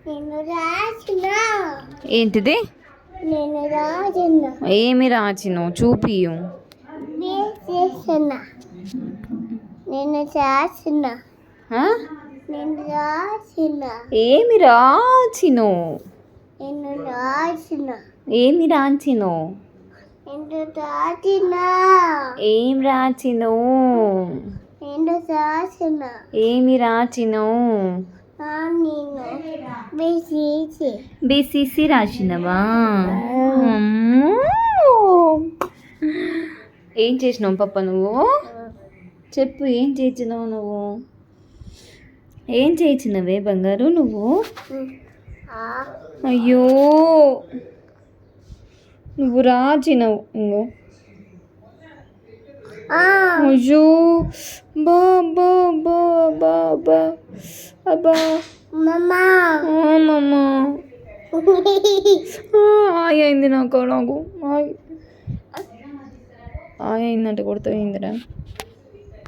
నేను రాసిన. ఏంటిది? నేను రాసిన. ఏమి రాచినావు చూపియు. నేను రాసిన. ఆ? నేను రాసిన. ఏమి రాచినావు? నేను రాసిన. ఏమి రాచినావు? నేను రాసిన. ఏం రాచినావు? నేను రాసిన. ఏమి రాచినావు? నేను బిసిసి. బీసీసీ రాసినవా? ఏం చేసినావు పప్ప నువ్వు? చెప్పు, ఏం చేసినావు నువ్వు? ఏం చేసినవే బంగారు నువ్వు? అయ్యో, నువ్వు రాచినావు ఇంకో. అయ్యో, బా బా బా బా బా అబ్బా మమ్మా ఆయ అయింది నాకు ఆయ అయిందంటే కొడుతూ అయిందిరా.